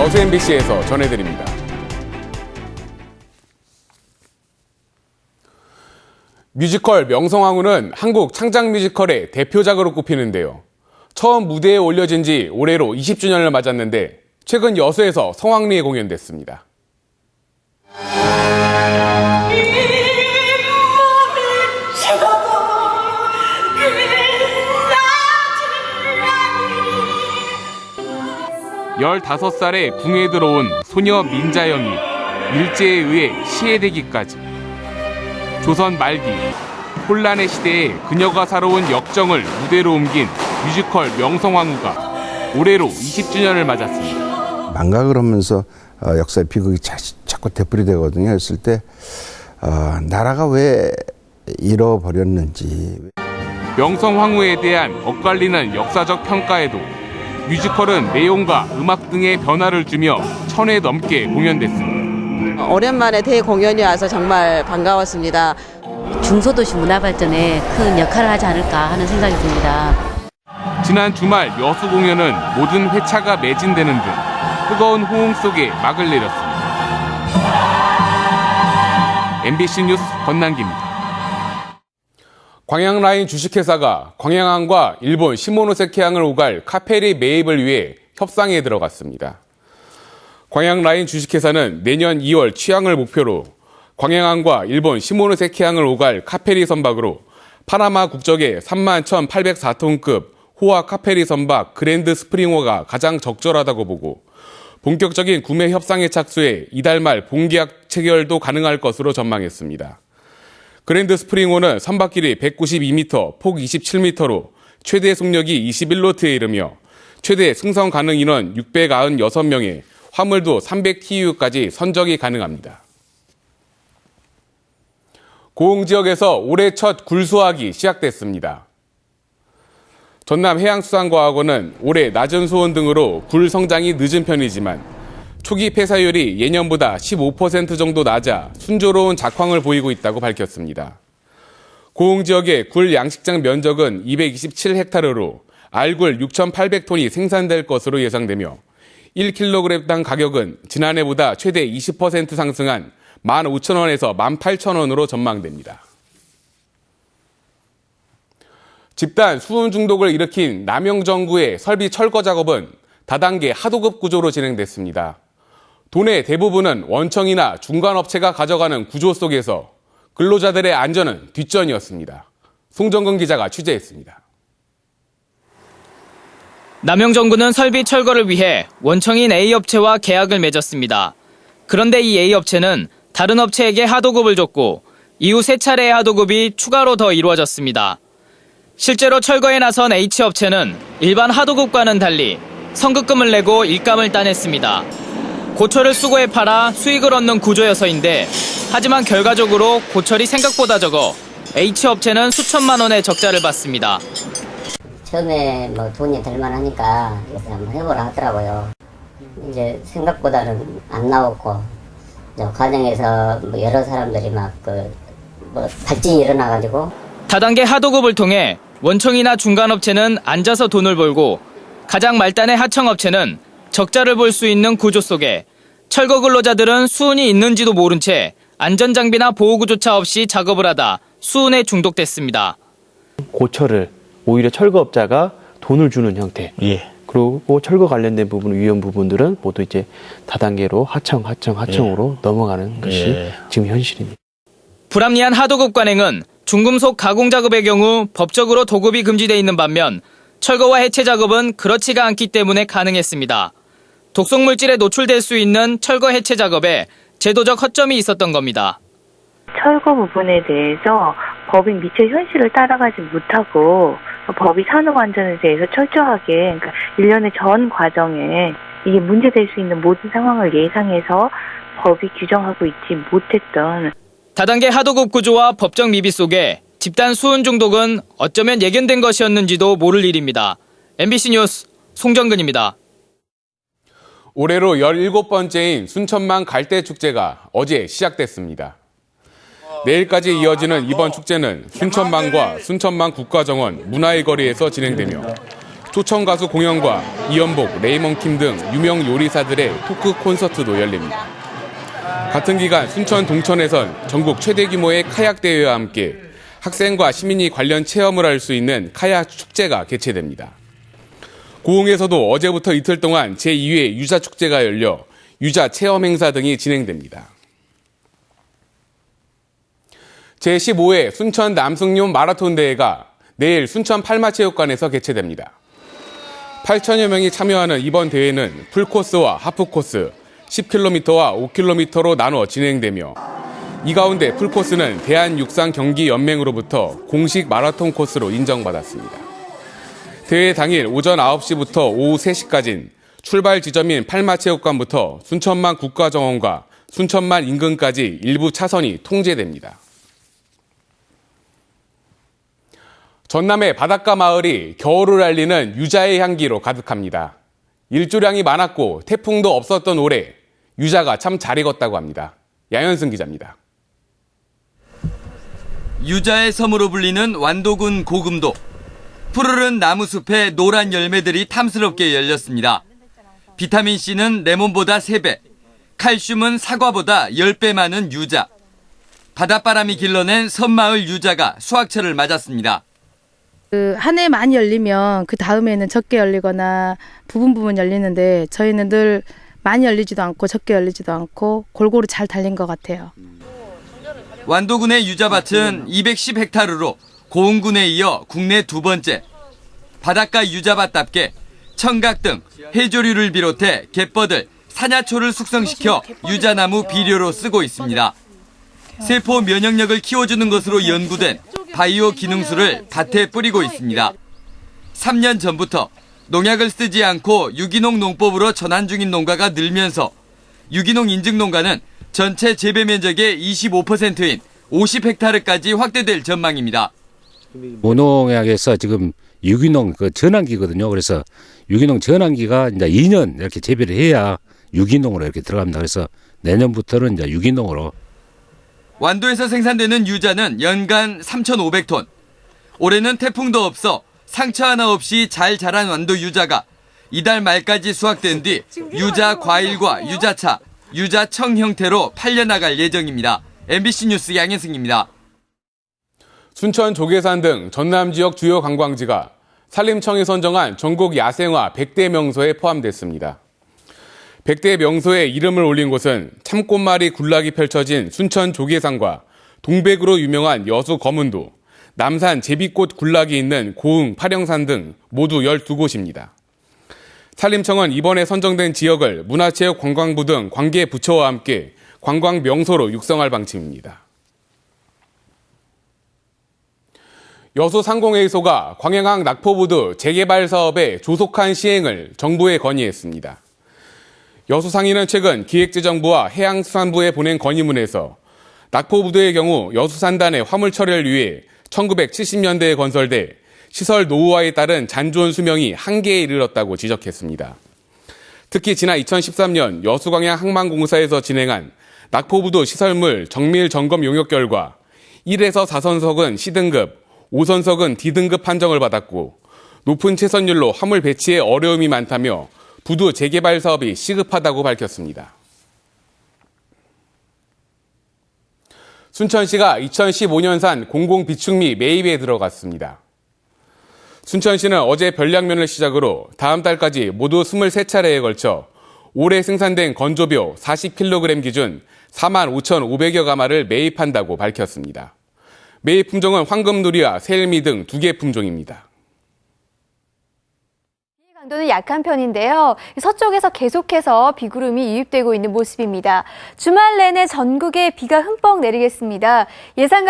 여수 MBC에서 전해드립니다. 뮤지컬 명성황후는 한국 창작 뮤지컬의 대표작으로 꼽히는데요. 처음 무대에 올려진 지 올해로 20주년을 맞았는데 최근 여수에서 성황리에 공연됐습니다. 열다섯 살에 궁에 들어온 소녀 민자영이 일제에 의해 시해되기까지. 조선 말기 혼란의 시대에 그녀가 살아온 역정을 무대로 옮긴 뮤지컬 명성황후가 올해로 20주년을 맞았습니다. 망각을 하면서 역사의 비극이 자꾸 되풀이되거든요. 했을 때 나라가 왜 잃어버렸는지. 명성황후에 대한 엇갈리는 역사적 평가에도 뮤지컬은 내용과 음악 등의 변화를 주며 1000회 넘게 공연됐습니다. 오랜만에 대공연이 와서 정말 반가웠습니다. 중소도시 문화 발전에 큰 역할을 하지 않을까 하는 생각이 듭니다. 지난 주말 여수 공연은 모든 회차가 매진되는 등 뜨거운 호응 속에 막을 내렸습니다. MBC 뉴스 권남기입니다. 광양라인 주식회사가 광양항과 일본 시모노세케항을 오갈 카페리 매입을 위해 협상에 들어갔습니다. 광양라인 주식회사는 내년 2월 취항을 목표로 광양항과 일본 시모노세케항을 오갈 카페리 선박으로 파나마 국적의 31,804톤급 호화 카페리 선박 그랜드 스프링호가 가장 적절하다고 보고 본격적인 구매 협상에 착수해 이달 말 본계약 체결도 가능할 것으로 전망했습니다. 그랜드 스프링호는 선박 길이 192m, 폭 27m로 최대 속력이 21노트에 이르며 최대 승선 가능 인원 696명에 화물도 300TEU까지 선적이 가능합니다. 고흥 지역에서 올해 첫 굴 수확이 시작됐습니다. 전남해양수산과학원은 올해 낮은 수온 등으로 굴 성장이 늦은 편이지만 초기 폐사율이 예년보다 15% 정도 낮아 순조로운 작황을 보이고 있다고 밝혔습니다. 고흥 지역의 굴 양식장 면적은 227헥타르로 알굴 6,800톤이 생산될 것으로 예상되며 1kg당 가격은 지난해보다 최대 20% 상승한 15,000원에서 18,000원으로 전망됩니다. 집단 수온 중독을 일으킨 남영정구의 설비 철거 작업은 다단계 하도급 구조로 진행됐습니다. 돈의 대부분은 원청이나 중간업체가 가져가는 구조 속에서 근로자들의 안전은 뒷전이었습니다. 송정근 기자가 취재했습니다. 남영정구는 설비 철거를 위해 원청인 A업체와 계약을 맺었습니다. 그런데 이 A업체는 다른 업체에게 하도급을 줬고 이후 3차례의 하도급이 추가로 더 이루어졌습니다. 실제로 철거에 나선 H업체는 일반 하도급과는 달리 선급금을 내고 일감을 따냈습니다. 고철을 수거해 팔아 수익을 얻는 구조여서인데 하지만 결과적으로 고철이 생각보다 적어 H업체는 수천만 원의 적자를 봤습니다. 처음에 돈이 될 만하니까 그래서 한번 해보라 하더라고요. 이제 생각보다는 안 나왔고 과정에서 여러 사람들이 발진이 일어나가지고 다단계 하도급을 통해 원청이나 중간업체는 앉아서 돈을 벌고 가장 말단의 하청업체는 적자를 볼 수 있는 구조 속에 철거 근로자들은 수은이 있는지도 모른 채 안전장비나 보호구조차 없이 작업을 하다 수은에 중독됐습니다. 고철을 오히려 철거업자가 돈을 주는 형태. 그리고 철거 관련된 부분, 위험 부분들은 모두 이제 다단계로 하청으로 넘어가는 것이 지금 현실입니다. 불합리한 하도급 관행은 중금속 가공 작업의 경우 법적으로 도급이 금지돼 있는 반면 철거와 해체 작업은 그렇지가 않기 때문에 가능했습니다. 독성물질에 노출될 수 있는 철거 해체 작업에 제도적 허점이 있었던 겁니다. 철거 부분에 대해서 법이 미처 현실을 따라가지 못하고 법이 산업안전에 대해서 철저하게 그러니까 일련의 전 과정에 이게 문제될 수 있는 모든 상황을 예상해서 법이 규정하고 있지 못했던 다단계 하도급 구조와 법적 미비 속에 집단 수은 중독은 어쩌면 예견된 것이었는지도 모를 일입니다. MBC 뉴스 송정근입니다. 올해로 17번째인 순천만 갈대축제가 어제 시작됐습니다. 내일까지 이어지는 이번 축제는 순천만과 순천만 국가정원 문화의 거리에서 진행되며 초청 가수 공연과 이연복, 레이먼킴 등 유명 요리사들의 토크 콘서트도 열립니다. 같은 기간 순천 동천에선 전국 최대 규모의 카약 대회와 함께 학생과 시민이 관련 체험을 할 수 있는 카약 축제가 개최됩니다. 고흥에서도 어제부터 이틀 동안 제2회 유자 축제가 열려 유자 체험 행사 등이 진행됩니다. 제15회 순천 남승용 마라톤 대회가 내일 순천 팔마체육관에서 개최됩니다. 8천여 명이 참여하는 이번 대회는 풀코스와 하프코스, 10km와 5km로 나눠 진행되며 이 가운데 풀코스는 대한육상경기연맹으로부터 공식 마라톤 코스로 인정받았습니다. 대회 당일 오전 9시부터 오후 3시까지는 출발 지점인 팔마체육관부터 순천만 국가정원과 순천만 인근까지 일부 차선이 통제됩니다. 전남의 바닷가 마을이 겨울을 알리는 유자의 향기로 가득합니다. 일조량이 많았고 태풍도 없었던 올해 유자가 참 잘 익었다고 합니다. 양현승 기자입니다. 유자의 섬으로 불리는 완도군 고금도. 푸르른 나무숲에 노란 열매들이 탐스럽게 열렸습니다. 비타민C는 레몬보다 3배, 칼슘은 사과보다 10배 많은 유자. 바닷바람이 길러낸 섬마을 유자가 수확철을 맞았습니다. 한 해 많이 열리면 그 다음에는 적게 열리거나 부분 열리는데 저희는 늘 많이 열리지도 않고 적게 열리지도 않고 골고루 잘 달린 것 같아요. 완도군의 유자밭은 210헥타르로 고흥군에 이어 국내 2번째. 바닷가 유자밭답게 청각 등 해조류를 비롯해 갯벌들, 산야초를 숙성시켜 유자나무 비료로 쓰고 있습니다. 세포 면역력을 키워주는 것으로 연구된 바이오 기능수를 밭에 뿌리고 있습니다. 3년 전부터 농약을 쓰지 않고 유기농 농법으로 전환 중인 농가가 늘면서 유기농 인증 농가는 전체 재배 면적의 25%인 50헥타르까지 확대될 전망입니다. 무농약에서 지금 유기농 전환기거든요. 그래서 유기농 전환기가 이제 2년 이렇게 재배를 해야 유기농으로 이렇게 들어갑니다. 그래서 내년부터는 이제 유기농으로. 완도에서 생산되는 유자는 연간 3,500톤. 올해는 태풍도 없어 상처 하나 없이 잘 자란 완도 유자가 이달 말까지 수확된 뒤 유자 과일과 유자차, 유자청 형태로 팔려나갈 예정입니다. MBC 뉴스 양현승입니다. 순천 조계산 등 전남 지역 주요 관광지가 산림청이 선정한 전국 야생화 100대 명소에 포함됐습니다. 100대 명소에 이름을 올린 곳은 참꽃말이 군락이 펼쳐진 순천 조계산과 동백으로 유명한 여수 거문도, 남산 제비꽃 군락이 있는 고흥 파령산 등 모두 12곳입니다. 산림청은 이번에 선정된 지역을 문화체육관광부 등 관계 부처와 함께 관광 명소로 육성할 방침입니다. 여수 상공회의소가 광양항 낙포부두 재개발 사업의 조속한 시행을 정부에 건의했습니다. 여수 상인은 최근 기획재정부와 해양수산부에 보낸 건의문에서 낙포부두의 경우 여수 산단의 화물 처리를 위해 1970년대에 건설돼 시설 노후화에 따른 잔존 수명이 한계에 이르렀다고 지적했습니다. 특히 지난 2013년 여수광양 항만공사에서 진행한 낙포부두 시설물 정밀 점검 용역 결과 1에서 4선석은 C등급, 5선석은 D등급 판정을 받았고 높은 채선율로 화물 배치에 어려움이 많다며 부두 재개발 사업이 시급하다고 밝혔습니다. 순천시가 2015년산 공공비축미 매입에 들어갔습니다. 순천시는 어제 별량면을 시작으로 다음 달까지 모두 23차례에 걸쳐 올해 생산된 건조bio 40kg 기준 45,500여 가마를 매입한다고 밝혔습니다. 매입 품종은 황금누리와 새일미 등 2개 품종입니다. 강도는 약한 편인데요. 서쪽에서 계속해서 비구름이 유입되고 있는 모습입니다. 주말 내내 전국에 비가 흠뻑 내리겠습니다. 예상